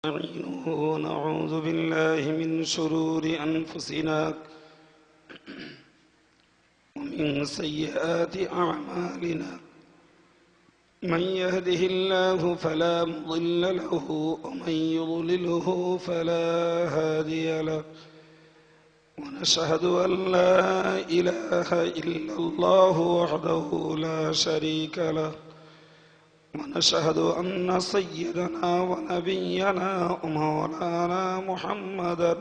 نستعينه ونعوذ بالله من شرور أنفسنا ومن سيئات أعمالنا من يهده الله فلا مضل له ومن يضلله فلا هادي له ونشهد أن لا إله إلا الله وحده لا شريك له ونشهد أن سيدنا ونبينا ومولانا محمدا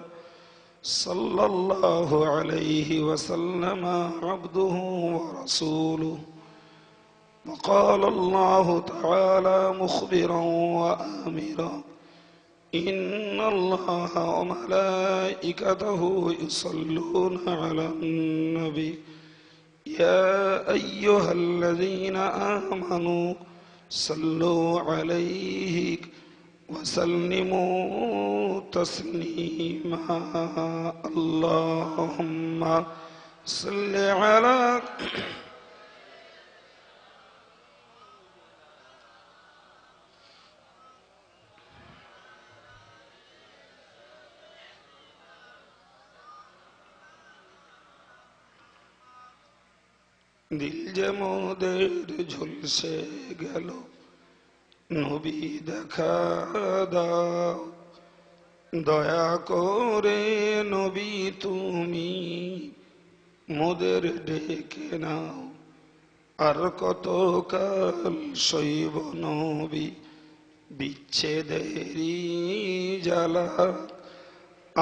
صلى الله عليه وسلم عبده ورسوله. وقال الله تعالى مخبرا وآمرا إن الله وملائكته يصلون على النبي يا أيها الذين آمنوا صلوا عليه وسلموا تسليما. اللهم صل على দিল যে মোদের ঝলসে গেল নবী দেখা দাও, দয়া করে নবী তুমি মোদের ডেকে নাও। আর কত কাল সইব নবী বিচ্ছেদেরই জ্বালা,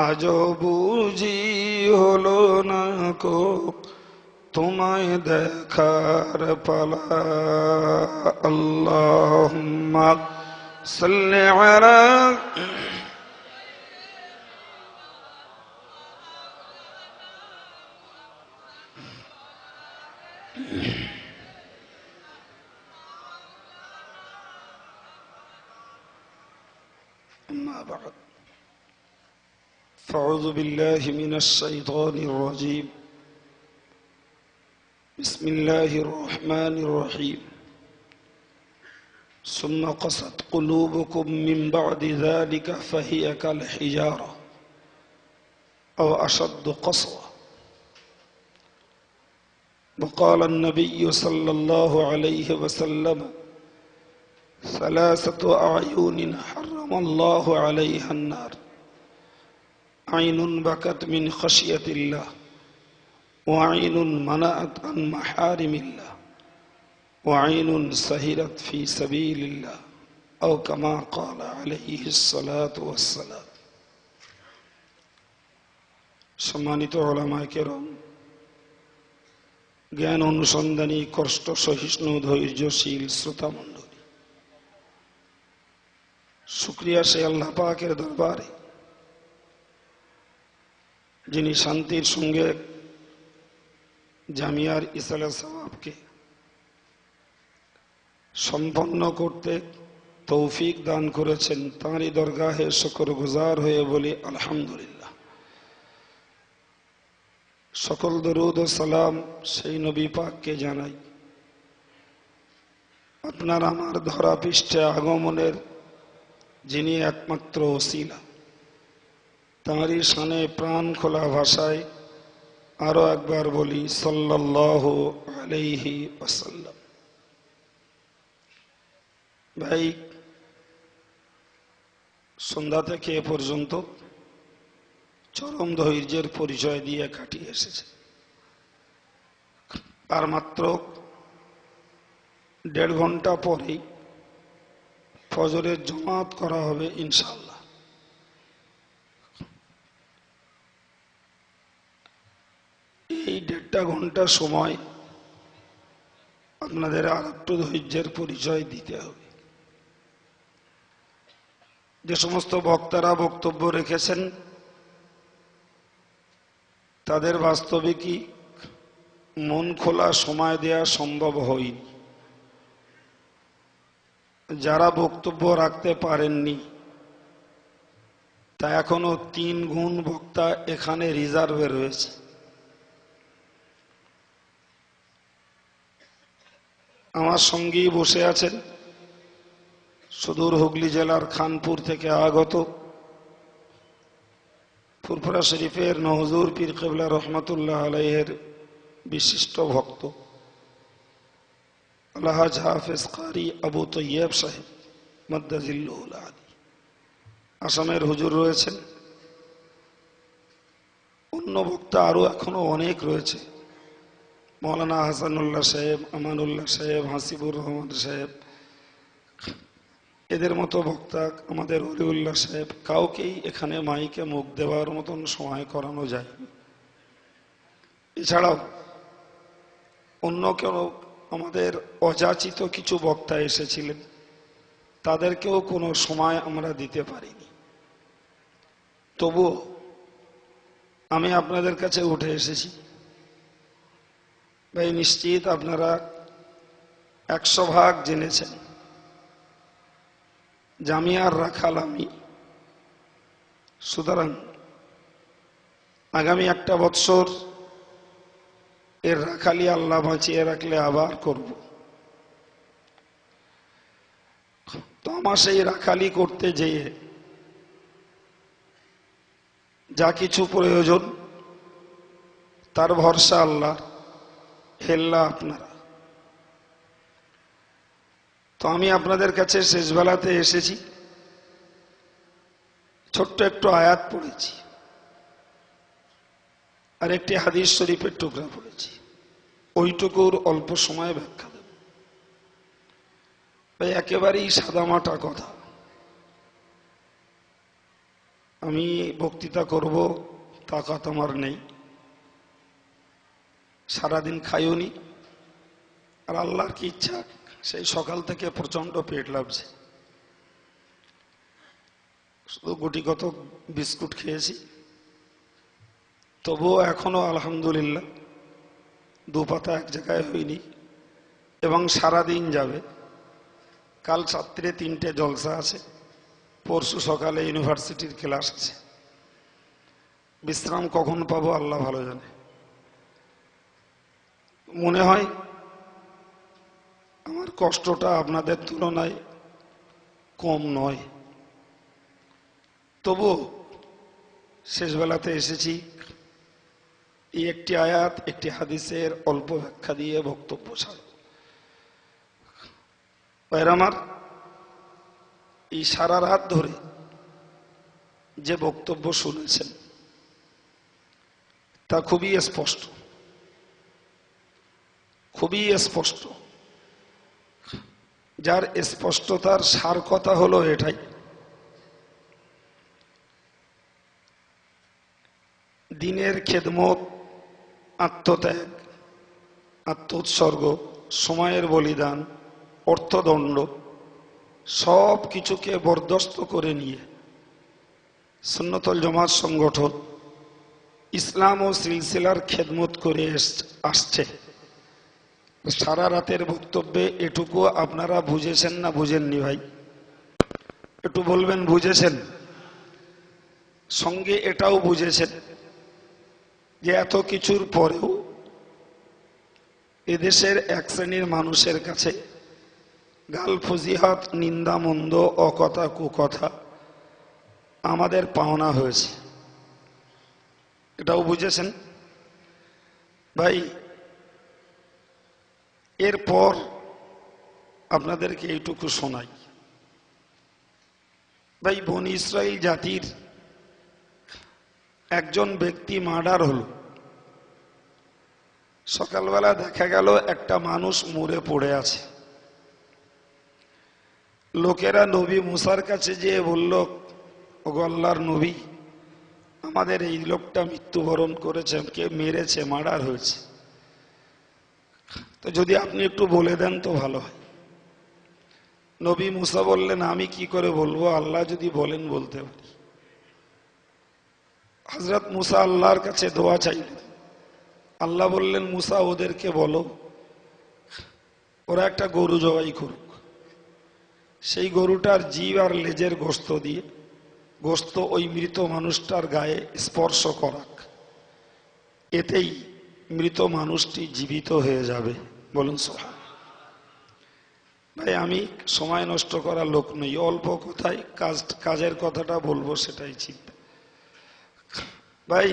আজও বুঝি হলো না কো তোমায় দেখার পালা। আল্লাহুম্মা সাল্লি আলা أما بعد فأعوذ بالله من الشيطان الرجيم. بسم الله الرحمن الرحيم. ثم قست قلوبكم من بعد ذلك فهي كالحجارة أو أشد قسوة. وقال النبي صلى الله عليه وسلم ثلاثة أعين حرم الله عليها النار: عين بكت من خشية الله، وعين منعت عن محارم الله، وعين سهرت في سبيل الله، أو كما قال عليه الصلاة والسلام. সম্মানিত উলামায়ে কেরাম, জ্ঞান অনুসন্ধানী, কষ্ট সহিষ্ণু, ধৈর্যশীল শ্রোতা মণ্ডলী, শুকরিয়া সে আল্লাহ পাকের দরবারে যিনি শান্তির সঙ্গে জামিয়ার ইসালে সওয়াবকে সম্পন্ন করতে তৌফিক দান করেছেন। তাঁরই দরগাহে শুকরগুজার হয়ে বলি আলহামদুলিল্লাহ। সকল দরুদ ও সালাম সেই নবী পাককে জানাই আপনার আমার ধরা পৃষ্ঠে আগমনের যিনি একমাত্র ওসিলা। তাঁরই শানে প্রাণ খোলা ভাষায় আরো একবার বলি সাল্লাল্লাহু আলাইহি ওয়াসাল্লাম। ভাই, সন্ধ্যা থেকে এ পর্যন্ত চরম ধৈর্যের পরিচয় দিয়ে কাটিয়ে এসেছে। আর মাত্র 1.5 ঘন্টা পরেই ফজরের জামাত করা হবে ইনশাআল্লাহ। এই 1.5 ঘন্টা সময় আপনাদের আর একটু ধৈর্যের পরিচয় দিতে হবে। যে সমস্ত বক্তারা বক্তব্য রেখেছেন তাদের বাস্তবিকই মন খোলা সময় দেয়া সম্ভব হয়নি। যারা বক্তব্য রাখতে পারেননি তা এখনো 3 গুণ বক্তা এখানে রিজার্ভে রয়েছে। আমার সঙ্গেই বসে আছেন সুদূর হুগলি জেলার খানপুর থেকে আগত ফুরফুরা শরীফের নহুজুর পীর কেবলা রহমতুল্লাহ আলাইহের বিশিষ্ট ভক্ত আলহাজ হাফেজ কারি আবু তৈয়ব সাহেব মাদ্দাজিল্লুহুল আলী আসামের হুজুর রয়েছেন। অন্য বক্তা আরো এখনো অনেক রয়েছে, মৌলানা হাসানুল্লাহ সাহেব, আমানুল্লাহ সাহেব, হাসিবুর রহমান সাহেব, এদের মতো বক্তা, আমাদের অলিউল্লাহ সাহেব, কাউকেই এখানে মাইকে মুখ দেওয়ার মতন সময় করানো যায়। এছাড়াও অন্য কেউ আমাদের অযাচিত কিছু বক্তা এসেছিলেন, তাদেরকেও কোনো সময় আমরা দিতে পারিনি। তবুও আমি আপনাদের কাছে উঠে এসেছি। ভাই, নিশ্চিত আপনারা 100% জেনেছেন জামিয়ার রাখাল আমি। সুতরাং আগামী 1 বৎসর এর রাখালি আল্লাহ বাঁচিয়ে রাখলে আবার করব। তো আমার সেই রাখালি করতে যেয়ে যা কিছু প্রয়োজন তার ভরসা আল্লাহ, হেল্লা আপনারা। তো আমি আপনাদের কাছে শেষ বেলাতে এসেছি, ছোট্ট একটু আয়াত পড়েছি আর একটি হাদিস শরীফের টুকরা পড়েছি, ওইটুকুর অল্প সময় ব্যাখ্যা দেব। ভাই, একেবারেই সাদামাটা কথা। আমি বক্তৃতা করব তাকাত আমার নেই, সারাদিন খাইওনি, আর আল্লাহর কি ইচ্ছা সেই সকাল থেকে প্রচন্ড পেট লাগছে, শুধু গুটি কত বিস্কুট খেয়েছি। তবুও এখনো আলহামদুলিল্লাহ 2 পাতা এক জায়গায় হয়নি, এবং সারাদিন যাবে। কাল রাত্রে 3টে জলসা আছে, পরশু সকালে ইউনিভার্সিটির ক্লাস আছে। বিশ্রাম কখন পাবো আল্লাহ ভালো জানে। মনে হয় আমার কষ্টটা আপনাদের তুলনায় কম নয়। তবু শেষ বেলাতে এসেছি এই একটি আয়াত, একটি হাদিসের অল্প ব্যাখ্যা দিয়ে বক্তব্য ছাড়ব। ভাইরা আমার, এই সারা রাত ধরে যে বক্তব্য শুনেছেন তা খুবই স্পষ্ট, খুবই স্পষ্ট। যার স্পষ্টতার সার কথা হলো এটাই, দিনের খেদমত, আত্মত্যাগ, আত্মোৎসর্গ, সময়ের বলিদান, অর্থদণ্ড সব কিছুকে বরদাস্ত করে নিয়ে সুন্নতুল জামাত সংগঠন ইসলাম ও সিলসিলার খেদমত করে আসছে। সারা রাতের বক্তব্যে এটুকু আপনারা বুঝেছেন না বুঝেননি? ভাই, একটু বলবেন বুঝেছেন? সঙ্গে এটাও বুঝেছেন যে এত কিছুর পরেও এদেশের এক শ্রেণীর মানুষের কাছে গাল ফজিহাত, নিন্দা, মন্দ, অকথা, কুকথা আমাদের পাওনা হয়েছে, এটাও বুঝেছেন? ভাই, এরপর আপনাদেরকে এইটুকু শোনাই। ভাই, বনি ইসরাইল জাতির একজন ব্যক্তি মার্ডার হলো। সকালবেলা দেখা গেল একটা মানুষ মরে পড়ে আছে। লোকেরা নবী মুসার কাছে যেয়ে বলল, ওগো আল্লাহর নবী, আমাদের এই লোকটা মৃত্যুবরণ করেছে, কে মেরেছে, মার্ডার হয়েছে, তো যদি আপনি একটু বলে দেন তো ভালো হয়। নবী মুসা বললেন, আমি কি করে বলবো, আল্লাহ যদি বলেন বলতে পারি। হযরত মুসা আল্লাহর কাছে দোয়া চাইলেন। আল্লাহ বললেন, মুসা ওদেরকে বলো ওরা একটা গরু জবাই করুক, সেই গরুটার জিভ আর লেজের গোশত দিয়ে গোশত ওই মৃত মানুষটার গায়ে স্পর্শ করাক, এতেই মৃত মানুষটি জীবিত হয়ে যাবে। বলুন সুবহান। ভাই আমি সময় নষ্ট করার লোক নই, অল্প কথায় কাজের কথাটা বলবো, সেটাই চিন্তা। ভাই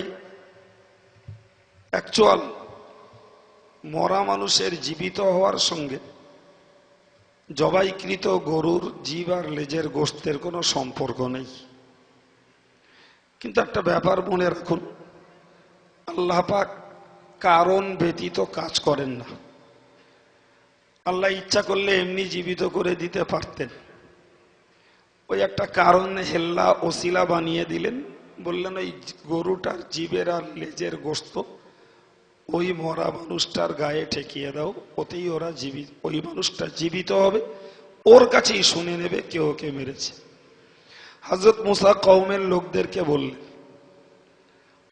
অ্যাকচুয়াল মরা মানুষের জীবিত হওয়ার সঙ্গে জবাইকৃত গরুর জিব আর লেজের গোশতের কোনো সম্পর্ক নেই। কিন্তু একটা ব্যাপার মনে রাখুন, আল্লাহ পাক কারণ ব্যতীত কাজ করেন না। আল্লাহ ইচ্ছা করলে এমনি জীবিত করে দিতে পারতেন, ওই একটা কারণ হেল্লা ওসিলা বানিয়ে দিলেন, বললেন ওই গরুটার জিবের আর লেজের গোশত ওই মরা মানুষটার গায়ে ঠেকিয়ে দাও, ওতেই ওরা জীবিত, ওই মানুষটা জীবিত হবে, ওর কাছেই শুনে নেবে কে ওকে মেরেছে। হযরত মুসা কওমের লোকদেরকে বললেন,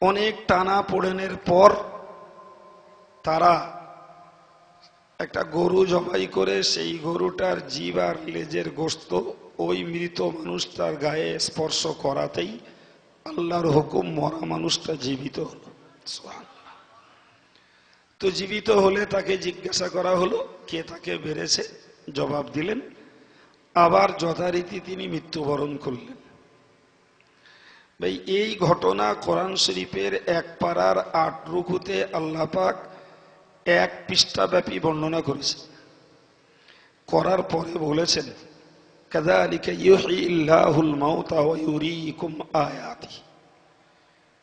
অনেক টানা পোড়েনের পর তারা একটা গরু জবাই করে সেই গরুটার জিব আর লেজের গোশত ওই মৃত মানুষটার গায়ে স্পর্শ করাতেই আল্লাহর হুকুম মরা মানুষটা জীবিত হলো। সুবহানাল্লাহ। তো জীবিত হলে তাকে জিজ্ঞাসা করা হলো কে তাকে মেরেছে, জবাব দিলেন, আবার যথারীতি তিনি মৃত্যুবরণ করলেন। ভাই এই ঘটনা কোরআন শরীফের ১ পারার ৮ রুকুতে আল্লাহ পাক ১ পৃষ্ঠাব্যাপী বর্ণনা করেছেন। করার পরে বলেছেন, কাযালিকা ইউহয়িল্লাহুল মাউতা ওয়া ইউরীকুম আয়াতি।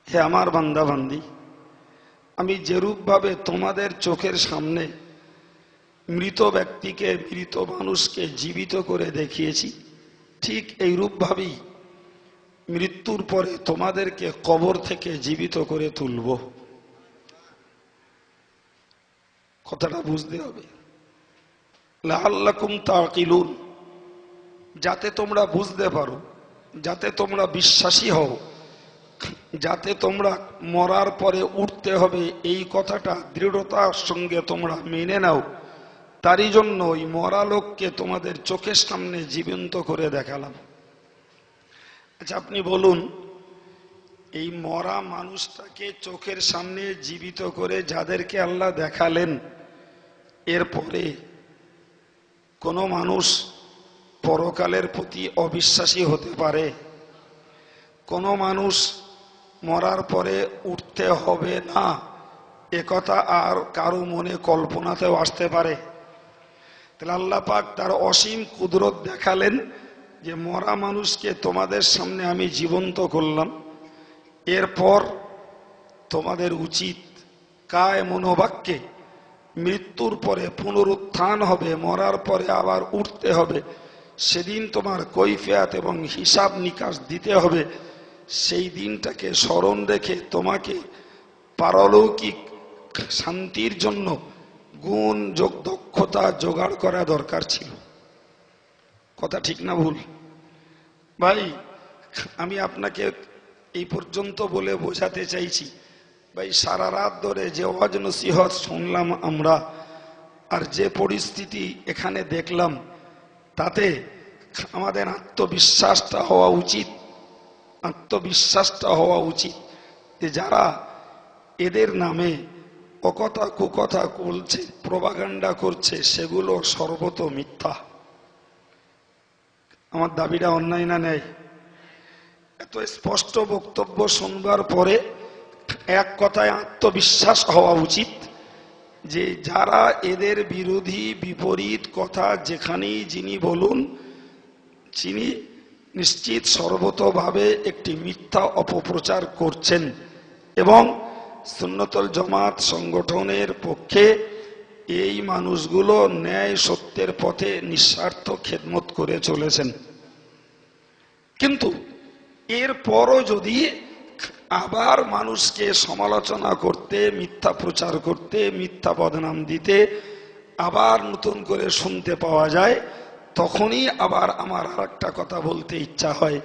হে আমার বান্দা বান্দি, আমি যেরূপ ভাবে তোমাদের চোখের সামনে মৃত ব্যক্তিকে, মৃত মানুষকে জীবিত করে দেখিয়েছি, ঠিক এইরূপ ভাবেই মৃত্যুর পরে তোমাদেরকে কবর থেকে জীবিত করে তুলব। কথাটা বুঝতে হবে, লাআল্লাকুম তাকিলুন, যাতে তোমরা বুঝতে পারো, যাতে তোমরা বিশ্বাসী হও, যাতে তোমরা মরার পরে উঠতে হবে এই কথাটা দৃঢ়তার সঙ্গে তোমরা মেনে নাও, তারই জন্য ওই মরা লোককে তোমাদের চোখের সামনে জীবন্ত করে দেখালাম। আচ্ছা আপনি বলুন, এই মরা মানুষটাকে চোখের সামনে জীবিত করে যাদেরকে আল্লাহ দেখালেন, এরপরে কোনো মানুষ পরকালের প্রতি অবিশ্বাসী হতে পারে? কোনো মানুষ মরার পরে উঠতে হবে না একথা আর কারো মনে কল্পনাতেও আসতে পারে? তাহলে আল্লাহ পাক তার অসীম কুদরত দেখালেন যে মরা মানুষকে তোমাদের সামনে আমি জীবন্ত করলাম, এরপর তোমাদের উচিত কায় মনোবাক্যে মৃত্যুর পরে পুনরুত্থান হবে, মরার পরে আবার উঠতে হবে, সেদিন তোমার কৈফিয়ত এবং হিসাব নিকাশ দিতে হবে, সেই দিনটাকে স্মরণ রেখে তোমাকে পারলৌকিক শান্তির জন্য গুণ যোগ দক্ষতা জোগাড় করা দরকার ছিল। কথা ঠিক না ভুল? ভাই আমি আপনাকে এই পর্যন্ত বলে বোঝাতে চাইছি, ভাই সারা রাত ধরে যে ওয়াজ নসিহত শুনলাম আমরা, আর যে পরিস্থিতি এখানে দেখলাম, তাতে আমাদের আত্মবিশ্বাসটা হওয়া উচিত যে যারা এদের নামে অকথা কুকথা বলছে, প্রোপাগান্ডা করছে, সেগুলো সর্বত মিথ্যা। আমার দাবিটা অন্যায় না নেই? এত স্পষ্ট বক্তব্য শুনবার পরে এক কথায় আত্মবিশ্বাস হওয়া উচিত যে যারা এদের বিরোধী বিপরীত কথা যেখানেই যিনি বলুন, তিনি নিশ্চিত সর্বতভাবে একটি মিথ্যা অপপ্রচার করছেন এবং সুন্নতুল জামাত সংগঠনের পক্ষে এই মানুষগুলো ন্যায় সত্যের পথে নিঃস্বার্থ খেদমত করে চলেছেন। কিন্তু এরপরও যদি আবার মানুষকে সমালোচনা করতে, মিথ্যা প্রচার করতে, মিথ্যা বদনাম দিতে আবার নতুন করে শুনতে পাওয়া যায়, তখনই আবার আমার আরেকটা কথা বলতে ইচ্ছা হয়,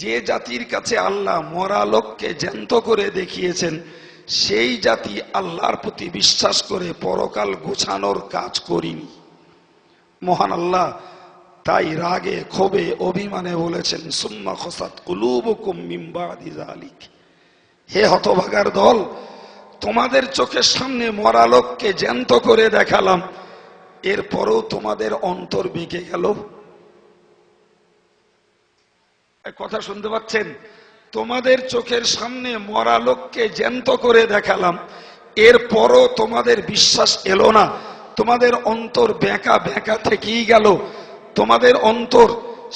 যে জাতির কাছে আল্লাহ মরা লোককে জ্যান্ত করে দেখিয়েছেন, সেই জাতি আল্লাহর প্রতি বিশ্বাস করে পরকাল গোছানোর কাজ করিনি। মহান আল্লাহ তাই রাগে ক্ষোভে অভিমানে বলেছেন, সুম্মা খসাত কুলুবুকুম মিন বাদি যালিক। হে হতভাগার দল, তোমাদের চোখের সামনে মরা লোককে জ্যান্ত করে দেখালাম, এরপরেও তোমাদের অন্তর বেঁকে গেল। কথা শুনতে পাচ্ছেন? তোমাদের চোখের সামনে মরা লোককে জ্যান্ত করে দেখালাম, এরপরও তোমাদের বিশ্বাস এলো না, তোমাদের অন্তর বেঁকা বেঁকা থেকেই গেল। তোমাদের অন্তর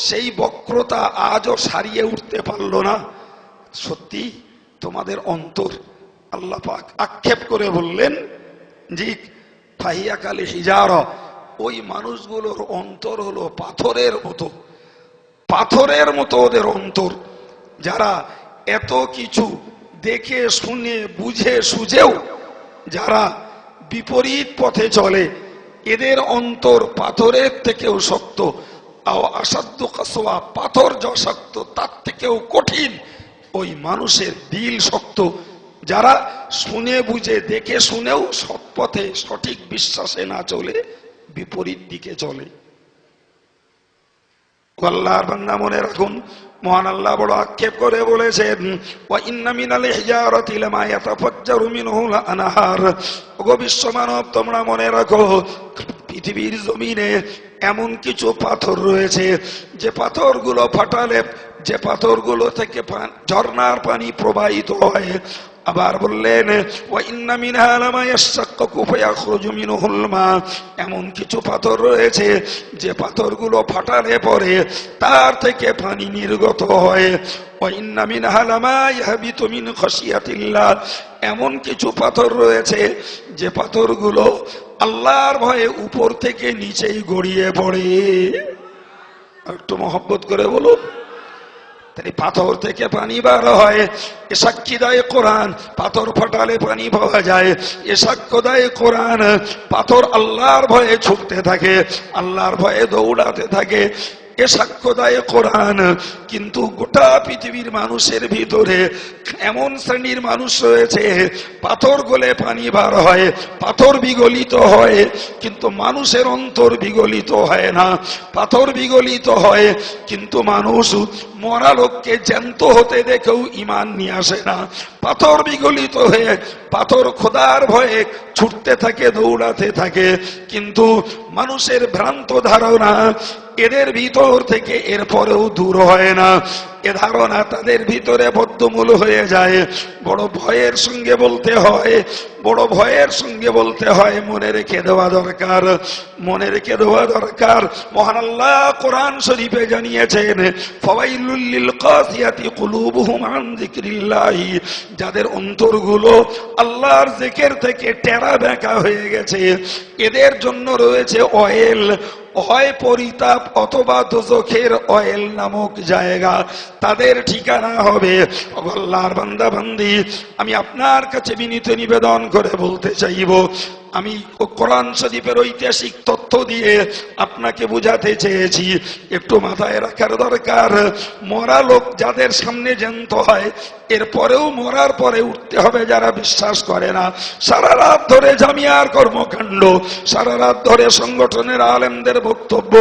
সেই বক্রতা আজও সারিয়ে উঠতে পারল না। সত্যি তোমাদের অন্তর, আল্লাহ পাক আক্ষেপ করে বললেন জি ফাহিয়া কালি হিজারা, ওই মানুষগুলোর অন্তর হলো পাথরের মতো, পাথরের মতো ওদের অন্তর। যারা এত কিছু দেখে শুনে বুঝে সুঝেও যারা বিপরীত পথে চলে, এদের অন্তর পাথরের থেকেও শক্ত। আসাধ্য কাসওয়া, পাথর যা শক্ত তার থেকেও কঠিন ওই মানুষের দিল শক্ত, যারা শুনে বুঝে দেখে শুনেও সৎ পথে সঠিক বিশ্বাসে না চলে বিপরীত দিকে চলে। আল্লাহর বান্দা মনে রাখুন, মহান আল্লাহ বড় আক্ষেপ করে বলেছেন ওয়া ইন্না মিনাল হিজারাতি লামা ইয়াতাফাজ্জারু মিনহুল আনহার। ওগো বিশ্ব মানব, তোমরা মনে রাখো পৃথিবীর জমিনে এমন কিছু পাথর রয়েছে যে পাথরগুলো ফাটালে, যে পাথরগুলো থেকে ঝর্ণার পানি প্রবাহিত হয়। আবার বললেন ওয়া ইন্না মিনহা লামা ইয়াশাক্কাকু ফায়াখরুজু মিনহুল মা, এমন কিছু পাথর রয়েছে যে পাথরগুলো ফাটালে পরে তার থেকে পানি নির্গত হয়। ওয়া ইন্না মিনহা লামা ইয়াহবিতু মিন খাশিয়াতিল্লাহ, এমন কিছু পাথর রয়েছে যে পাথরগুলো আল্লাহর ভয়ে উপর থেকে নিচেই গড়িয়ে পড়ে। একটু মহব্বত করে বলুন। পাথর থেকে পানি বার হয়, এ সাক্ষী দেয় কোরআন। পাথর ফাটালে পানি পাওয়া যায়, এ সাক্ষ্য দেয় কোরআন। পাথর আল্লাহর ভয়ে ছুটতে থাকে, আল্লাহর ভয়ে দৌড়াতে থাকে, এ সাক্ষ্য দেয় কোরআন। কিন্তু গোটা পৃথিবীর মানুষের ভিতরে এমন শ্রেণীর মানুষ রয়েছে, পাথর গলে পানি বার হয়, পাথর বিগলিত হয়, কিন্তু মানুষের অন্তর বিগলিত হয় না। পাথর বিগলিত হয় কিন্তু মানুষ মরা লোককে জ্যান্ত হতে দেখেও ঈমান নিয়ে আসে না। পাথর বিগলিত হয়ে পাথর খোদার ভয়ে ছুটতে থাকে, দৌড়াতে থাকে, কিন্তু মানুষের ভ্রান্ত ধারণা এদের ভিতর থেকে এরপরেও দূর হয় না। এ ধারণা তাদের ভিতরে বদ্ধমূল হয়ে যায়। বড় ভয়ের সঙ্গে বলতে হয়, বড় ভয়ের সঙ্গে বলতে হয়, মনে রেখে দেওয়া দরকার, মনে রেখে দেওয়া দরকার। মহান আল্লাহ কোরআন শরীফে জানিয়েছেন ফাওয়াইলুল লিল কাসিয়াতি কুলুবুহুম আন যিকরিল্লাহি, যাদের অন্তরগুলো আল্লাহর জিকির থেকে টেরা বেঁকা হয়ে গেছে, এদের জন্য রয়েছে অয়েল, হয় পরিতাপ অথবা দোজখের অয়েল নামক জায়গা তাদের ঠিকানা হবে। আল্লাহর বান্দা বান্দি, আমি আপনার কাছে বিনীত নিবেদন করে বলতে চাইব, আমি কোরআন শরীফের ঐতিহাসিক তথ্য দিয়ে আপনাকে বুঝাতে চেয়েছি, একটু মাথায় রাখার দরকার। মরা লোক যাদের সামনে জ্যান্ত হয়, এরপরেও মরার পরে উঠতে হবে যারা বিশ্বাস করে না। সারা রাত ধরে জামিয়ার কর্মকাণ্ড, সারা রাত ধরে সংগঠনের আলেমদের বক্তব্য,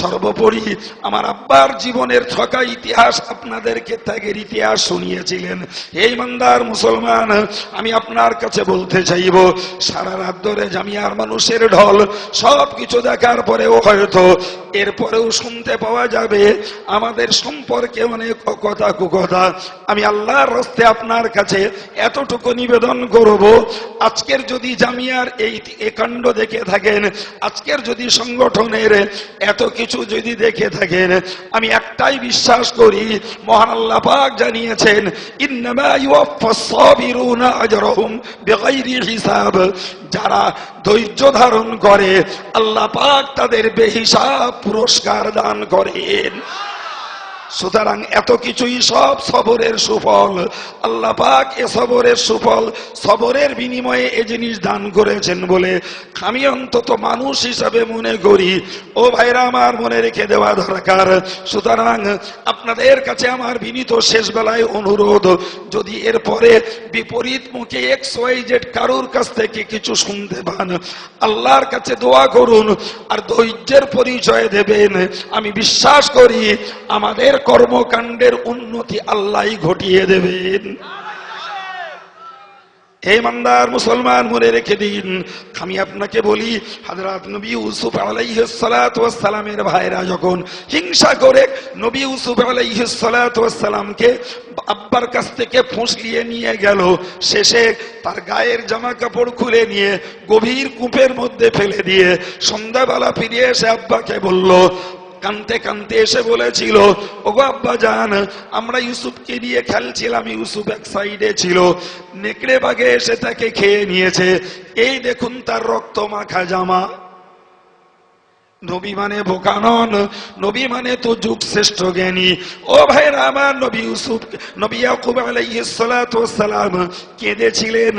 সর্বোপরি আমার আব্বার জীবনের থকা ইতিহাস আপনাদেরকে ত্যাগের ইতিহাস শুনিয়েছিলেন। এই ইমানদার মুসলমান, আমি আপনার কাছে বলতে চাইব, সারা রাত ধরে জামিয়ার মানুষের ঢল, সব কিছু দেখার পরেও হয়তো এরপরেও শুনতে পাওয়া যাবে আমাদের সম্পর্কে অনেক কথা কুকথা। আমি আল্লাহর রাস্তে আপনার কাছে এতটুকু নিবেদন করব, আজকের যদি জামিয়ার এই কাণ্ড দেখে থাকেন, আজকের যদি সংগঠনের এত কিছু যদি দেখে থাকেন, আমি একটাই বিশ্বাস করি, মহান আল্লাহ পাক জানিয়েছেন ইন্নামা ইউওয়াফাস সাবিরুনা আজরাহুম বিগাইরি হিসাব, যারা ধৈর্য ধারণ করে আল্লাহ পাক তাদের বেহিসাব পুরস্কার দান করেন। সুতরাং এত কিছুই সব সবরের সুফল। আল্লাহ পাক এ সবরের সুফল, সবরের বিনিময়ে এ জিনিস দান করেছেন বলে আমি অন্তত মানুষ হিসাবে মনে করি। ও ভাইরা আমার, মনে রেখে দেওয়া দরকার। সুতরাং আপনাদের কাছে আমার বিনীত শেষ বেলায় অনুরোধ, যদি এরপরে বিপরীত মুখে XYZ কারোর কাছ থেকে কিছু শুনতে পান, আল্লাহর কাছে দোয়া করুন আর ধৈর্যের পরিচয় দেবেন। আমি বিশ্বাস করি আমাদের কর্মকাণ্ডের উন্নতি আল্লাহই ঘটিয়ে দেবেন। হে ইমানদার মুসলমান, মনে রেখে দিন, আমি আপনাকে বলি, হযরত নবী ইউসুফ আলাইহিস সালাতু ওয়াস সালামের ভাইরা যখন হিংসা করে নবী ইউসুফ আলাইহিস সালাতু ওয়াস সালামকে আব্বার কাছ থেকে ফুঁসলিয়ে নিয়ে গেল, শেষে তার গায়ের জামা কাপড় খুলে নিয়ে গভীর কূপের মধ্যে ফেলে দিয়ে সন্ধ্যাবেলা ফিরে এসে আব্বাকে বলল, কানতে কানতে এসে বলেছিল, ওগো আব্বা জান, আমরা ইউসুফকে নিয়ে খেলছিলাম, ইউসুফ এক সাইডে ছিল, নেকড়ে বাঘে এসে তাকে খেয়ে নিয়েছে, এই দেখুন তার রক্ত মাখা জামা। নবী মানে বোকা নন, নবী মানে তো যুগ শ্রেষ্ঠ জ্ঞানী। ও ভাইরা আমার, নবী ইউসুফ, নবী ইয়াকুব আলাইহিস সালাতু ওয়াস সালাম কেঁদেছিলেন,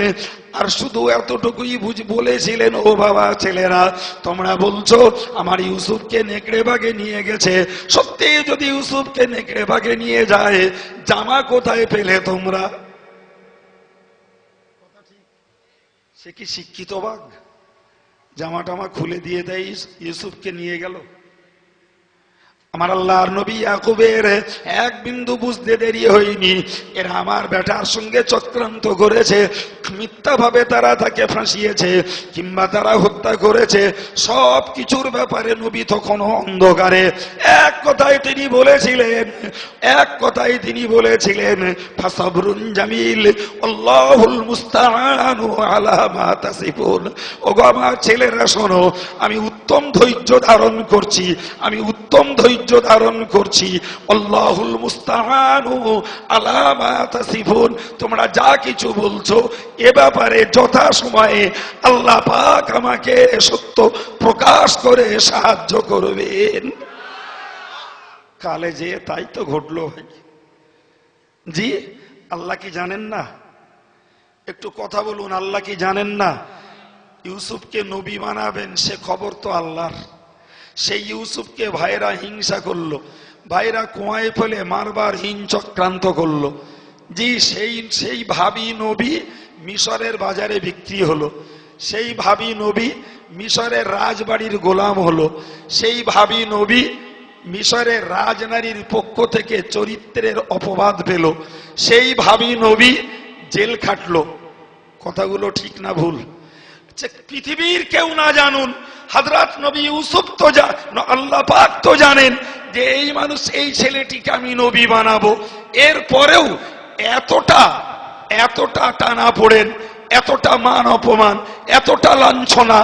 আর শুধু এতটুকুই বলেছিলেন, ও বাবা ছেলেরা, তোমরা বলছো আমার ইউসুফকে নেকড়ে বাঘে নিয়ে গেছে, সত্যি যদি ইউসুফকে নেকড়ে বাঘে নিয়ে যায়, জামা কোথায় পেলে তোমরা? সে কি শিক্ষিত বাঘ? জামা টামা খুলে দিয়ে দেয়, ইউসুফকে নিয়ে গেল। আমার আল্লাহর নবী ইয়াকুবের এক বিন্দু বুঝতে দেরি হয়নি, এরা আমার বেটার সঙ্গে চক্রান্ত করেছে, মিথ্যা ভাবে তারা তাকে ফাঁসিয়েছে কিংবা তারা হত্যা করেছে, সব কিছুর ব্যাপারে নবী তখন অন্ধকারে। এক কথায় তিনি বলেছিলেন, ফাসাবরুন জামিল আল্লাহুল মুস্তাআনু আলা মা তাসিফুন। ওগো আমার ছেলেরা শোনো, আমি উত্তম ধৈর্য ধারণ করছি, আল্লাহুল মুস্তাআনু আলা মা তাসিফুন। তোমরা যা কিছু বলছো এ ব্যাপারে যথা সময়ে আল্লাহ পাক আমাকে সত্য প্রকাশ করে সাহায্য করবেন। কালে যে তাই তো ঘটলো ভাই। জি, আল্লাহ কি জানেন না? একটু কথা বলুন, আল্লাহ কি জানেন না? ইউসুফকে নবী বানাবেন সে খবর তো আল্লাহর। সেই ইউসুফকে ভাইরা হিংসা করলো, ভাইরা কুয়ায় ফেলে মারবার হীন চক্রান্ত করলো। জি, সেই ভাবি নবী মিশরের বাজারে বিক্রি হলো, সেই ভাবি নবী মিশরের রাজবাড়ির গোলাম হলো, সেই ভাবি নবী মিশরের রাজনারীর পক্ষ থেকে চরিত্রের অপবাদ পেল, সেই ভাবি নবী জেল খাটলো। কথাগুলো ঠিক না ভুল? পৃথিবীর কেউ না জানুন, হযরত নবী ইউসুফ তো আল্লাহ পাক তো জানেন যে এই মানুষ, এই ছেলেটিকে আমি নবী বানাবো। এরপরেও এতটা টানা পড়েন, এতটা মান অপমান, এতটা লাঞ্ছনা,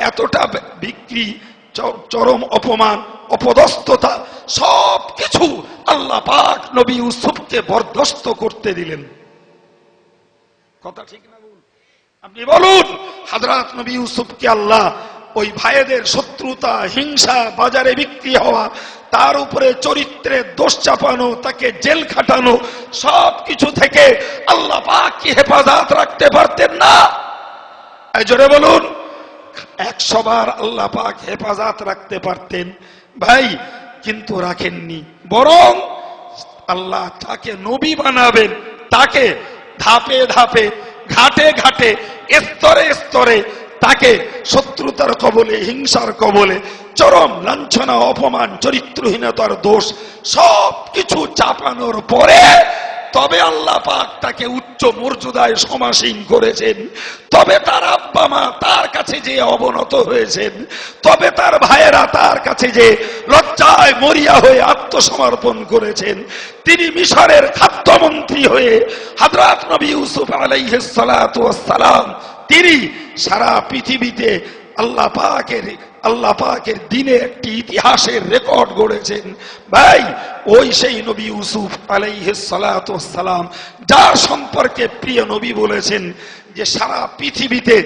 এতটা বিক্রি, চরম অপমান, অপদস্থতা, সব কিছু আল্লাহ পাক নবী ইউসুফকে বরদাস্ত করতে দিলেন। কথা ঠিক না ভুল? আপনি বলুন, হযরত নবী ইউসুফকে আল্লাহ ওই ভাইদের শত্রুতা, হিংসা, বাজারে বিক্রি হওয়া, তার উপরে চরিত্রের দোষ চাপানো, তাকে জেল খাটানো, সব কিছু থেকে আল্লাহ পাক কি হেফাজত রাখতে পারতেন না? জোরে বলুন, 100 বার আল্লাহ পাক হেফাজত রাখতে পারতেন ভাই, কিন্তু রাখেননি। বরং আল্লাহ তাকে নবী বানাবেন, তাকে ধাপে ধাপে, ঘাটে ঘাটে, স্তরে স্তরে তাকে শত্রুতার কবলে, হিংসার কবলে, চরম লাঞ্ছনা, অপমান, চরিত্রহীনতার দোষ সব কিছু চাপানোর পরে তবে আল্লাহ পাক তাকে উচ্চ মর্যাদায় সমাসীন করেছেন। তবে তার আব্বা মা তার কাছে যে অবনত হয়েছেন, তবে তার ভাইয়েরা তার কাছে যে লজ্জায় মরিয়া হয়ে আত্মসমর্পণ করেছেন। তিনি মিশরের খাদ্যমন্ত্রী হয়ে হযরত নবী ইউসুফ আলাইহিস সালাতু ওয়াস সালাম, তিনি সারা পৃথিবীতে আল্লাহ পাকের দিনে একটি ইতিহাসের রেকর্ড গড়েছেন। ভাই, ওই সেই নবী ইউসুফ আলাইহিস সালাতু ওয়াস সালাম, যার সম্পর্কে প্রিয় নবী বলেছেন যে সারা পৃথিবীতে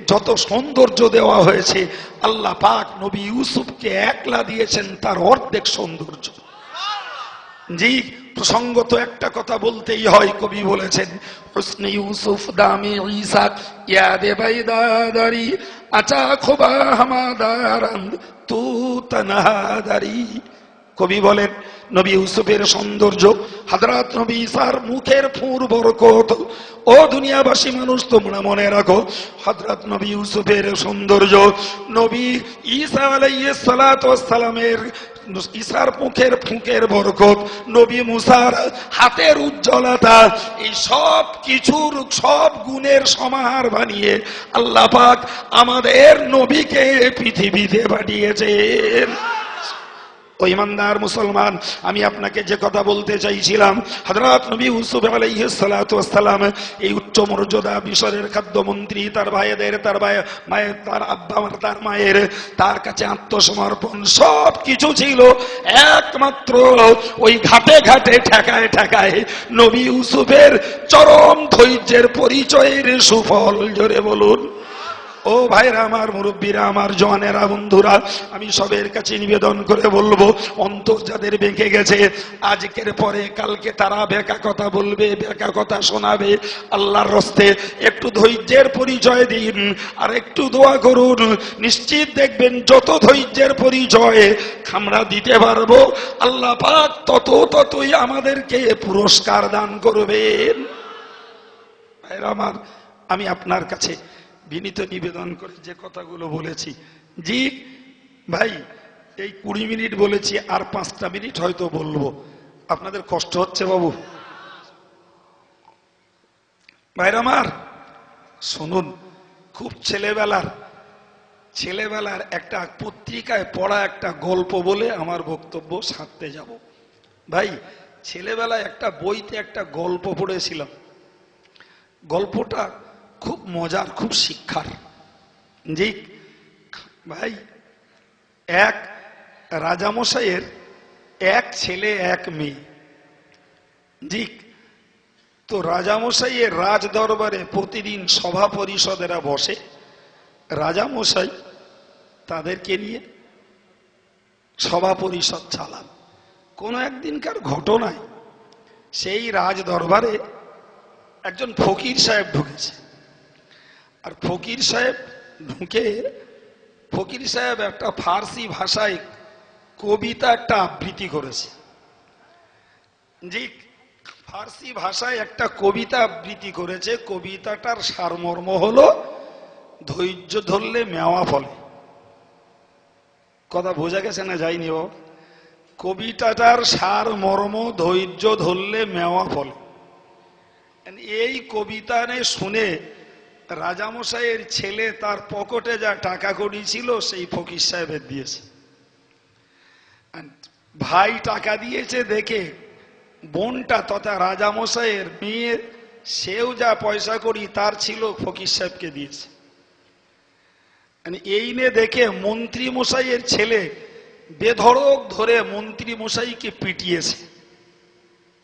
যত সৌন্দর্য দেওয়া হয়েছে, আল্লাহ পাক নবী ইউসুফকে একলা দিয়েছেন তার অর্ধেক সৌন্দর্য। জি, প্রসঙ্গত একটা কথা বলতেই হয়, কবি বলেছেন, হুসনে ইউসুফ দামে ঈসা ইয়াদে বাইদাদারি আচা খোবা হামাদারান তু তানহাদারি। কবি বলেন, নবী ইউসুফের সৌন্দর্য, হযরত নবী ঈসার মুখের ফুঁর বরকত। ও দুনিয়াবাসী মানুষ, তোমরা মনে রাখো, হযরত নবী ইউসুফের সৌন্দর্য, নবী ঈসা আলাইহিস সালাতু ওয়াস সালামের ঈসার মুখের ফুঁকের বরকত, নবী মুসার হাতের উজ্জ্বলতা, এই সব কিছুর সব গুণের সমাহার বানিয়ে আল্লাহ পাক আমাদের নবীকে পৃথিবীতে পাঠিয়েছেন। ও ইমানদার মুসলমান, আমি আপনাকে যে কথা বলতে চাইছিলাম, হযরত নবী ইউসুফ আলাইহিস সালাতু ওয়াস সালাম এই উচ্চ মর্যাদা মিশরের খাদ্যমন্ত্রী, তার ভাইদের, তার মায়ের, তার আব্বা, তার মায়ের, তার কাছে আত্মসমর্পণ সব কিছু ছিল, একমাত্র ওই ঘাটে ঘাটে ঠেকায় ঠেকায় নবী ইউসুফের চরম ধৈর্যের পরিচয়ের সুফল। জোরে বলুন। ও ভাইরা আমার, মুরব্বীরা আমার, জওয়ানেরা, বন্ধুরা, আমি সবের কাছে নিবেদন করে বলবো, অন্তর যাদের বেঁকে গেছে, আজকের পরে কালকে তারা বেকা কথা বলবে, বেকা কথা শোনাবে, আল্লাহর রাস্তে একটু ধৈর্যের পরিচয় দিন আর একটু দোয়া করুন। নিশ্চিত দেখবেন যত ধৈর্যের পরিচয় আমরা দিতে পারবো, আল্লাহ পাক ততই আমাদেরকে পুরস্কার দান করবেন। ভাইরা আমার, আমি আপনার কাছে বিনীত নিবেদন করে যে কথাগুলো বলেছি, জি ভাই, এই 20 মিনিট বলেছি, আর 5টা মিনিট হয়তো বলবো। আপনাদের কষ্ট হচ্ছে বাবু? ভাইরা আমার শুনুন, খুব ছেলেবেলার একটা পত্রিকায় পড়া একটা গল্প বলে আমার বক্তব্য সারতে যাব। ভাই, ছেলেবেলায় একটা বইতে একটা গল্প পড়েছিলাম, গল্পটা খুব মজার, খুব শিক্ষার। জি ভাই, এক রাজামশাইয়ের এক ছেলে এক মেয়ে। জি, তো রাজামশাইয়ের রাজ দরবারে প্রতিদিন সভা পরিষদেরা বসে, রাজামশাই তাদেরকে নিয়ে সভা পরিষদ চালান। কোন একদিনকার ঘটনায় সেই রাজ দরবারে একজন ফকির সাহেব ঢুকেছে। আর ফকির সাহেব ঢুকে, ফকির সাহেব একটা ফার্সি ভাষায় কবিতা একটা আবৃত্তি করেছে। জি, ফার্সি ভাষায় একটা কবিতা আবৃত্তি করেছে। কবিতাটার সারমর্ম হলো, ধৈর্য ধরলে মেওয়া ফলে। কথা বোঝা গেছে না যায়নি? ও কবিতাটার সারমর্ম, ধৈর্য ধরলে মেওয়া ফলে। এই কবিতা শুনে রাজামশাইয়ের ছেলে তার পকেটে যা টাকা কড়ি ছিল সেই ফকির সাহেবের দিয়েছে। ভাই টাকা দিয়েছে দেখে বোনটা তথা রাজামশাইয়ের মেয়ে, সেও যা পয়সা কড়ি তার ছিল ফকির সাহেবকে দিয়েছে। এই নে দেখে মন্ত্রী মশাইয়ের ছেলে বেধড়ক ধরে মন্ত্রী মশাইকে পিটিয়েছে,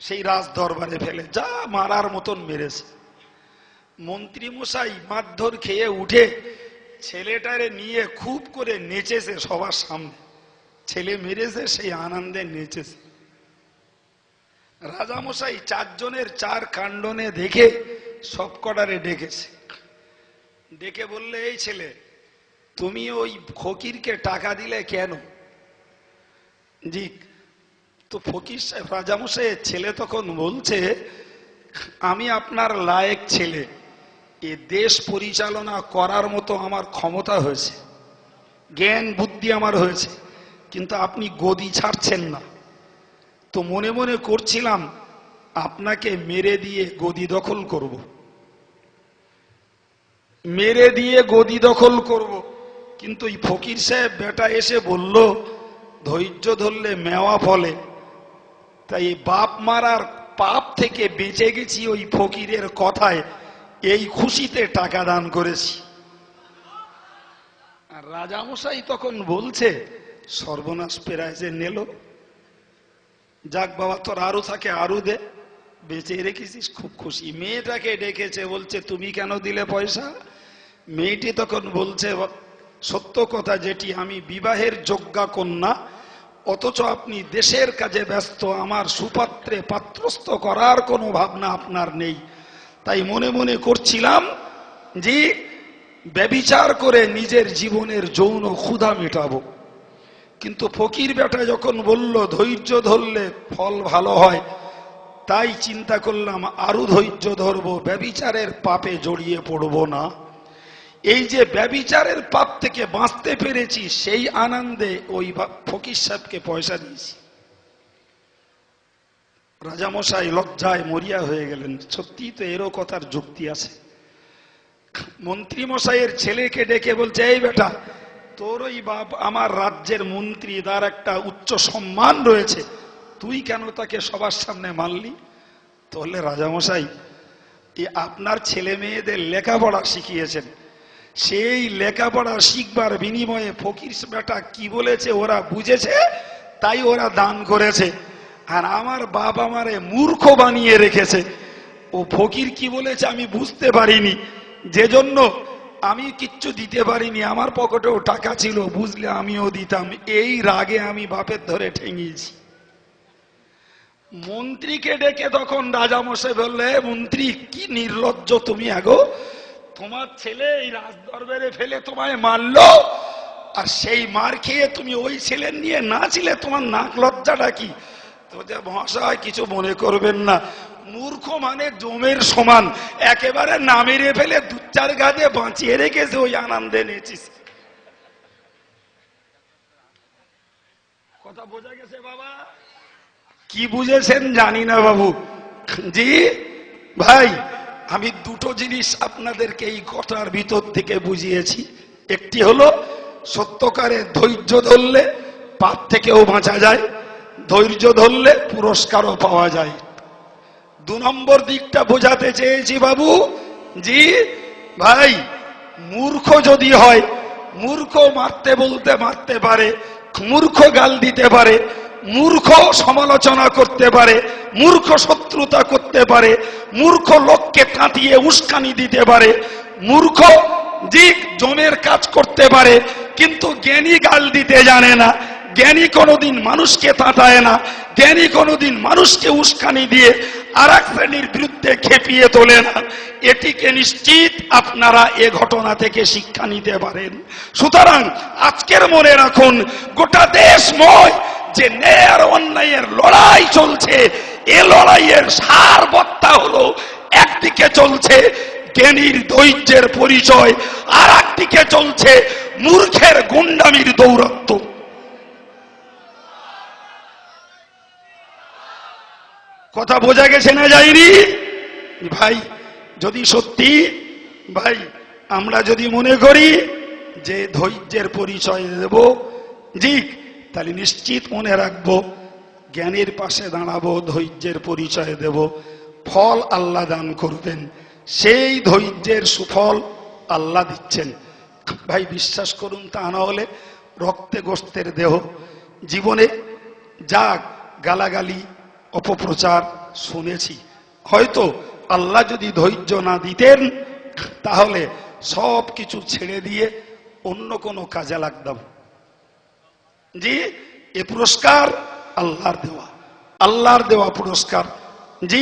সেই রাজ দরবারে ফেলে যা মারার মতন মেরেছে। মন্ত্রী মশাই মারধর খেয়ে উঠে ছেলেটারে নিয়ে খুব করে নেচেছে সবার সামনে। ছেলে মেরেছে, সেই আনন্দে নেচেছে। রাজামশাই 4 জনের 4 কাণ্ডনে দেখে সব কটারে ডেকেছে। ডেকে বললে, এই ছেলে, তুমি ওই ফকিরকে টাকা দিলে কেন? জি, তো ফকির সাহেব, রাজামশাইয়ের ছেলে তখন বলছে, আমি আপনার লায়েক ছেলে, এ দেশ পরিচালনা করার মতো আমার ক্ষমতা হয়েছে, জ্ঞান বুদ্ধি আমার হয়েছে, কিন্তু আপনি গদি ছাড়ছেন না। তো মনে মনে করছিলাম আপনাকে মেরে দিয়ে গদি দখল করব, মেরে দিয়ে গদি দখল করব। কিন্তু এই ফকির সাহেব বেটা এসে বলল, ধৈর্য ধরলে মেওয়া ফলে। তাই বাপ মারার পাপ থেকে বেঁচে গেছি ওই ফকিরের কথায়, এই খুশিতে টাকা দান করেছি। আর রাজামশাই তখন বলছে, সর্বনাশ পেরায় যে নেল, যাক বাবা, তোর আরো থাকে আরো দে, বেঁচে রেখেছিস, খুব খুশি। মেয়েটাকে ডেকেছে, বলছে তুমি কেন দিলে পয়সা? মেয়েটি তখন বলছে, সত্য কথা যেটি, আমি বিবাহের যোগ্যা কন্যা, অথচ আপনি দেশের কাজে ব্যস্ত, আমার সুপাত্রে পাত্রস্থ করার কোনো ভাবনা আপনার নেই। তাই মনে মনে করছিলাম যে ব্যভিচার করে নিজের জীবনের যৌন ক্ষুধা মেটাবো। কিন্তু ফকির বেটা যখন বলল ধৈর্য ধরলে ফল ভালো হয়, তাই চিন্তা করলাম আরো ধৈর্য ধরবো, ব্যভিচারের পাপে জড়িয়ে পড়বো না। এই যে ব্যভিচারের পাপ থেকে বাঁচতে পেরেছি, সেই আনন্দে ওই ফকির সাহেবকে পয়সা দিয়েছি। রাজামশাই লজ্জায় মরিয়া হয়ে গেলেন। সত্যি তো এরও কথার যুক্তি আছে। মন্ত্রী মশাইয়ের ছেলেকে ডেকে বলছে, এই বেটা, তোর ওই বাপ আমার রাজ্যের মন্ত্রী, তার একটা উচ্চ সম্মান রয়েছে, তুই কেন তাকে সবার সামনে মারলি? তাহলে রাজামশাই, আপনার ছেলে মেয়েদের লেখাপড়া শিখিয়েছেন, সেই লেখাপড়া শিখবার বিনিময়ে ফকির বেটা কি বলেছে ওরা বুঝেছে, তাই ওরা দান করেছে। আর আমার বাপ আমারে মূর্খ বানিয়ে রেখেছে। ও ফকির কি বলেছে আমি বুঝতে পারিনি, যে জন্য আমি কিচ্ছু দিতে পারিনি। আমার পকেটেও টাকা ছিল, বুঝলে আমিও দিতাম। এই রাগে আমি বাপের ধরে ঠেঙিয়েছি। মন্ত্রীকে ডেকে তখন রাজামশাই বললে, মন্ত্রী কি নির্লজ্জ তুমি, আগো তোমার ছেলে এই রাজদরবারে ফেলে তোমায় মারলো, আর সেই মার খেয়ে তুমি ওই ছেলে নিয়ে নাচলে, তোমার নাক লজ্জাটা কি? তো মহাশয় কিছু মনে করবেন না, মূর্খ মানে জমের সমান, একেবারে না মেরে ফেলে দু চার গাছে বাঁচিয়ে রেখেছে, ওই আনন্দে নেচিস। কথা বোঝা গেছে বাবা? কি বুঝেছেন জানি না বাবু। জি ভাই, আমি দুটো জিনিস আপনাদেরকে এই কথার ভিতর থেকে বুঝিয়েছি। একটি হলো সত্যকারে ধৈর্য ধরলে পাপ থেকেও বাঁচা যায়, ধৈর্য ধরলে পুরস্কারও পাওয়া যায়। দু নম্বর দিকটা বোঝাতে চেয়েছি বাবু। জি ভাই, মূর্খ যদি হয়, মূর্খ মারতে বলতে মারতে পারে, মূর্খ গাল দিতে পারে, মূর্খ সমালোচনা করতে পারে, মূর্খ শত্রুতা করতে পারে, মূর্খ লোককে কাঁটিয়ে উস্কানি দিতে পারে, মূর্খ জি জমের কাজ করতে পারে, কিন্তু জ্ঞানী গাল দিতে জানে না, জ্ঞানী কোনোদিন মানুষকে তাঁতায় না, জ্ঞানী কোনোদিন মানুষকে উস্কানি দিয়ে আর এক শ্রেণীর বিরুদ্ধে খেপিয়ে তোলে না। এটিকে নিশ্চিত আপনারা এ ঘটনা থেকে শিক্ষা নিতে পারেন। সুতরাং আজকের মনে রাখুন, গোটা দেশময় যে ন্যায় আর অন্যায়ের লড়াই চলছে, এ লড়াইয়ের সারবত্তা হলো, একদিকে চলছে জ্ঞানীর ধৈর্যের পরিচয়, আর একদিকে চলছে মূর্খের গুন্ডামির দৌরত্ব। কথা বোঝা গেছে না যায়নি ভাই? যদি সত্যি ভাই আমরা যদি মনে করি যে ধৈর্যের পরিচয় দেব, জি, তাহলে নিশ্চিত মনে রাখবো জ্ঞানের পাশে দাঁড়াবো, ধৈর্যের পরিচয় দেব, ফল আল্লাহ দান করবেন। সেই ধৈর্যের সুফল আল্লাহ দিচ্ছেন ভাই, বিশ্বাস করুন। তা না হলে রক্তে গোস্তের দেহ, জীবনে যা গালাগালি অপপ্রচার শুনেছি, হয়তো আল্লাহ যদি ধৈর্য না দিতেন তাহলে সব কিছু ছেড়ে দিয়ে অন্য কোনো কাজে লাগতাম। জি, এ পুরস্কার আল্লাহর দেওয়া, আল্লাহর দেওয়া পুরস্কার। জি,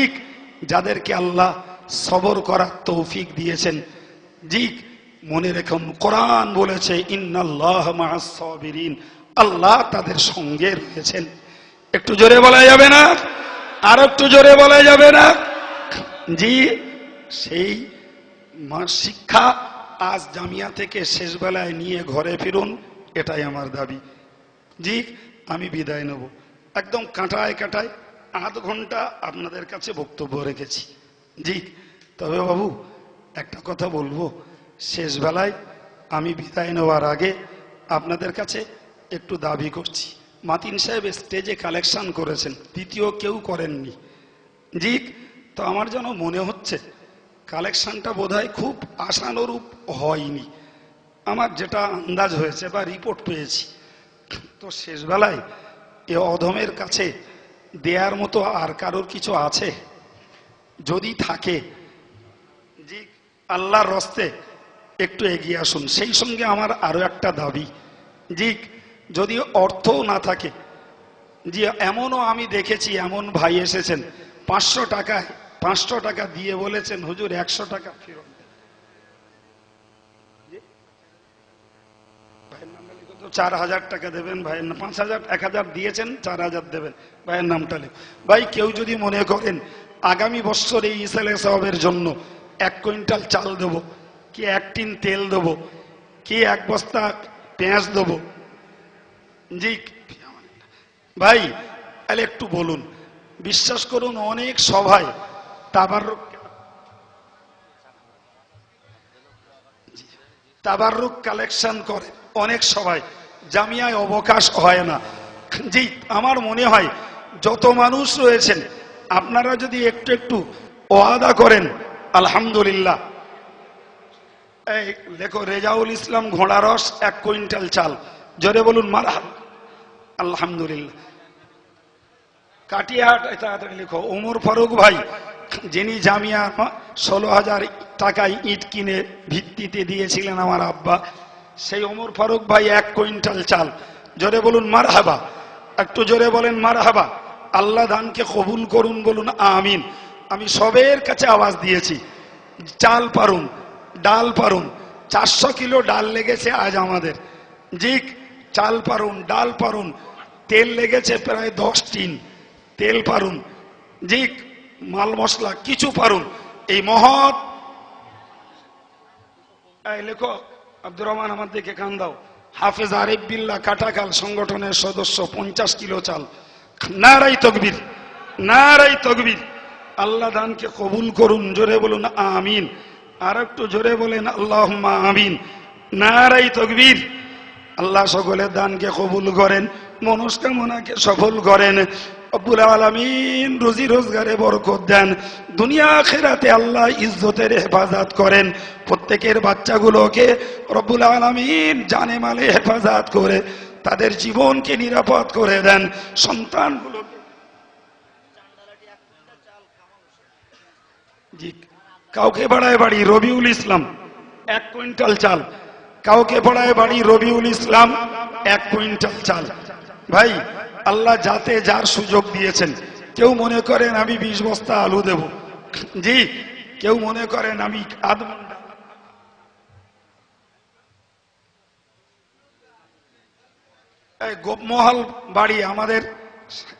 যাদেরকে আল্লাহ সবর করার তৌফিক দিয়েছেন, জি মনে রেখুন কোরআন বলেছে ইন্নাল্লাহ মাআস সাবিরিন, আল্লাহ তাদের সঙ্গে রয়েছেন। একটু জোরে বলা যাবে না? আর একটু জোরে বলা যাবে না? জি, সেই শিক্ষা আজ জামিয়া থেকে শেষ বেলায় নিয়ে ঘরে ফিরুন, এটাই আমার দাবি। জি, আমি বিদায় নেব, একদম কাঁটায় কাঁটায় আধ ঘন্টা আপনাদের কাছে বক্তব্য রেখেছি। জি, তবে বাবু একটা কথা বলবো, শেষ বেলায় আমি বিদায় নেওয়ার আগে আপনাদের কাছে একটু দাবি করছি। মাতিন সাহেব স্টেজে কালেকশন করেছেন, দ্বিতীয় কেউ করেননি। জি, তো আমার যেন মনে হচ্ছে কালেকশনটা বোধহয় খুব আশানুরূপ হয়নি, আমার যেটা আন্দাজ হয়েছে বা রিপোর্ট পেয়েছি। তো শেষ বেলায় এ অধমের কাছে দেয়ার মতো আর কারোর কিছু আছে? যদি থাকে, জি আল্লাহর রস্তে একটু এগিয়ে আসুন। সেই সঙ্গে আমার আরো একটা দাবি, জি যদি অর্থও না থাকে, জি এমনও আমি দেখেছি, এমন ভাই এসেছেন 500 টাকা দিয়ে বলেছেন হুজুর 100 টাকা ফেরত দেন। 4000 টাকা দেবেন, ভাইয়ের নাম 5000 1000 দিয়েছেন, 4000 দেবেন, ভাইয়ের নামটা লিখ। ভাই কেউ যদি মনে করেন আগামী বছর এই ইসালে সাহেবের জন্য 1 কুইন্টাল চাল দেব, কি 1 টিন তেল দেবো, কি 1 বস্তা পেঁয়াজ দেবো? জি ভাই, তাহলে একটু বলুন। বিশ্বাস করুন, অনেক সভায় তাবাররুক কালেকশন করে, অনেক সভায় জামিয়ায় অবকাশ হয় না। জি, আমার মনে হয় যত মানুষ রয়েছেন আপনারা যদি একটু একটু ওয়াদা করেন, আলহামদুলিল্লাহ। এই দেখো, রেজাউল ইসলাম ঘোড়ারস 1 কুইন্টাল চাল, জোরে বলুন মারহাবা। আলহামদুলিল্লাহ। কাটিয়াহাট, তাড়াতাড়ি লিখো। ওমর ফারুক ভাই, যিনি জামিয়া 16,000 টাকায় ইট কিনে ভিত্তিতে দিয়েছিলেন আমার আব্বা, সেই ওমর ফারুক ভাই 1 কুইন্টাল চাল, জোরে বলুন মারহাবা। একটু জোরে বলেন মারহাবা। আল্লাহ দানকে কবুল করুন, বলুন আমিন। আমি সবের কাছে আওয়াজ দিয়েছি, চাল পারুন, ডাল পারুন। 400 কিলো ডাল লেগেছে আজ আমাদের। জি, চাল পারুন, ডাল পারুন। তেল লেগেছে প্রায় 10 টিন, তেল পারুন। জি, মাল মশলা কিছু পারুন। এই মহৎ, লেখো আব্দুর রহমান, আমার দিকে কান দাও। হাফেজ আরিফ বিল্লাহ কাটাকাল সংগঠনের সদস্য, 50 কিলো চাল। নারাই তকবীর, নারাই তকবীর। আল্লাহ দানকে কবুল করুন, জোরে বলুন আমিন। আর একটু জোরে বলেন আল্লাহুম্মা আমিন। নারাই তকবীর। আল্লাহ সকলের দানকে কবুল করেন, মনস্কামনাকে সফল করেন। রব্বুল আলামিন রুজি রোজগারে বরকত দেন, দুনিয়া আখিরাতে আল্লাহ ইজ্জতের হেফাজত করেন। প্রত্যেকের বাচ্চাগুলোকে রব্বুল আলামিন জানে মালে হেফাজত করে তাদের জীবনকে নিরাপদ করে দেন। সন্তানগুলোকে জি, কাউকে বাড়ায় বাড়ি রবিউল ইসলাম 1 কুইন্টাল চাল, কাউকে পড়ায় বাড়ি রবিউল ইসলাম 1 কুইন্টাল চাল। ভাই, আল্লাহ যাতে যার সুযোগ দিয়েছেন, কেউ মনে করেন আমি 20 বস্তা আলু দেব, জি, কেউ মনে করেন আমি গোপমহল বাড়ি আমাদের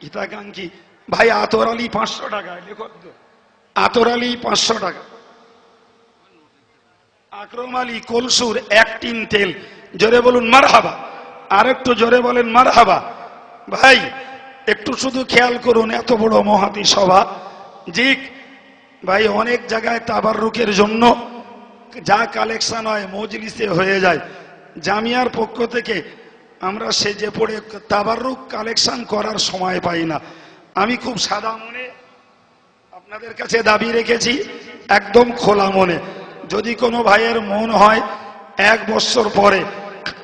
হিতাকাঙ্ক্ষী ভাই আতর আলী 500 টাকা, লেখো আতর আলী 500 টাকা। আকরম আলী কলসুর 1 টিন তেল, জোরে বলুন মারহাবা। আর একটু জোরে বলেন মারহাবা। ভাই একটু শুধু খেয়াল করুন, এত বড় মহাতি সভা, জি ভাই, অনেক জায়গায় তাবাররুকের জন্য যা কালেকশন হয় মজলিসে হয়ে যায়। জামিয়ার পক্ষ থেকে আমরা সেজে পড়ে তাবাররুক কালেকশন করার সময় পাই না। আমি খুব সাদা মনে আপনাদের কাছে দাবি রেখেছি, একদম খোলা মনে। যদি কোনো ভাইয়ের মন হয় 1 বছর পরে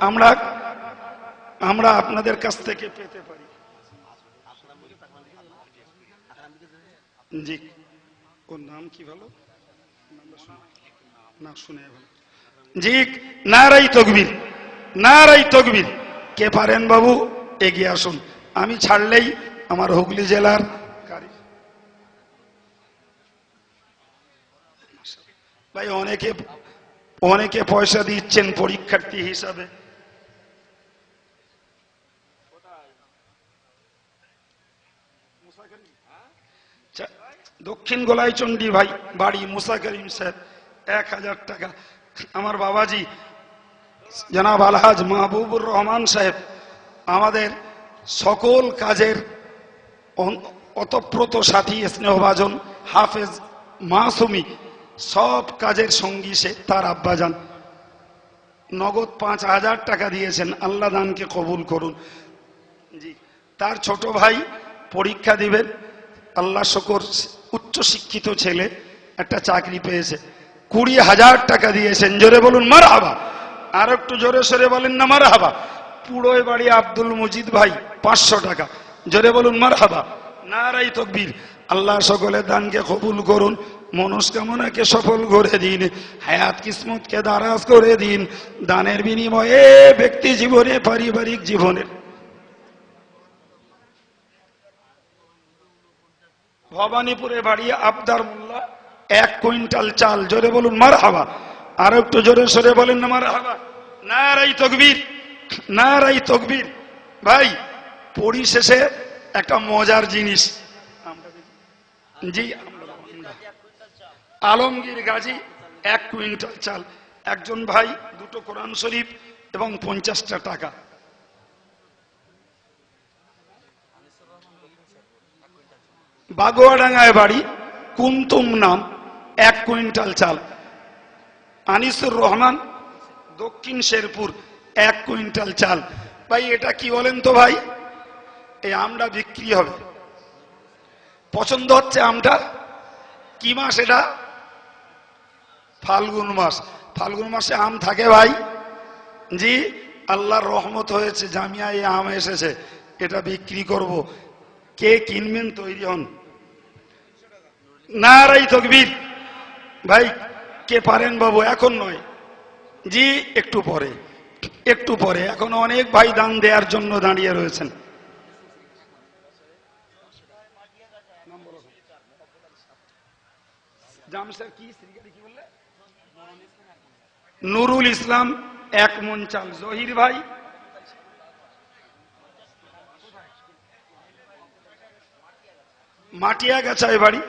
আমরা আপনাদের কাছ থেকে পেতে পারি। জি, ওর নাম কি ভালো না শুনে ভালো। জি, নারাই তকবীর, নারাই তকবীর। কে পারেন বাবু এগিয়ে আসুন। আমি ছাড়লেই আমার হুগলি জেলার ভাই অনেকে পয়সা দিচ্ছেন পরীক্ষার্থী হিসাবে। দক্ষিণ গোলাইচন্ডী ভাই বাড়ি মুসা করিম সাহেব 1000 টাকা। আমার বাবাজি জনাব আলহাজ মাহবুবুর রহমান সাহেব, আমাদের সকল কাজের অতপ্রত সাথী, স্নেহভাজন হাফেজ মাসুমি, সব কাজের সঙ্গী সে, তার আব্বাজান নগদ 5000 টাকা দিয়েছেন। আল্লাহ দানকে কবুল করুন। জি, তার ছোট ভাই পরীক্ষা দিবেন, আল্লাহ শুকর উচ্চ শিক্ষিত ছেলে, একটা চাকরি পেয়েছে, 20,000 টাকা দিয়েছেন, জোরে বলুন মারহাবা। আর একটু জোরে সরে বলেন না মারহাবা। পুরোয় বাড়ি আব্দুল মজিদ ভাই 500 টাকা, জোরে বলুন মারহাবা। নারাই তাকবীর। আল্লাহ সকলের দানকে কবুল করুন, মনস্কামনাকে সফল করে দিন, হায়াত কিসমতকে দারাজ করে দিন। দানের বিনিময়ে ব্যক্তি জীবনে, পারিবারিক জীবনের ভবানীপুরে বাড়ি আবদার মোল্লা 1 কুইন্টাল চাল, জোরে বলুন মারহাবা। আর একটু জোরে সরে বলেন না মারহাবা। নারাই তাকবীর, নারাই তাকবীর। ভাই পরিশেষে একটা মজার জিনিস, জি আলমগীর গাজী 1 কুইন্টাল চাল, একজন ভাই দুটো কোরআন শরীফ এবং 50টা টাকা। বাগোয়াডাঙ্গায় বাড়ি, কুমতুম নাম, 1 কুইন্টাল চাল। আনিসুর রহমান, দক্ষিণ শেরপুর, 1 কুইন্টাল চাল। ভাই এটা কি বলেন তো ভাই? এই আমটা বিক্রি হবে। পছন্দ হচ্ছে আমটা? কি মাস এটা? ফাল্গুন মাস। ফাল্গুন মাসে আম থাকে ভাই? জি, আল্লাহর রহমত হয়েছে, জামিয়ায় আম এসেছে, এটা বিক্রি করব। কে কিনবেন তৈরি হন। নারাই তাকবীর। ভাই কে পারেন বাবু? এখন নয় জি, একটু পরে, একটু পরে। এখন অনেক ভাই দান দেওয়ার জন্য দাঁড়িয়ে রয়েছেন। নুরুল ইসলাম 1 মণ চাল। জহির ভাই মাটিয়া গাছায় বাড়ি,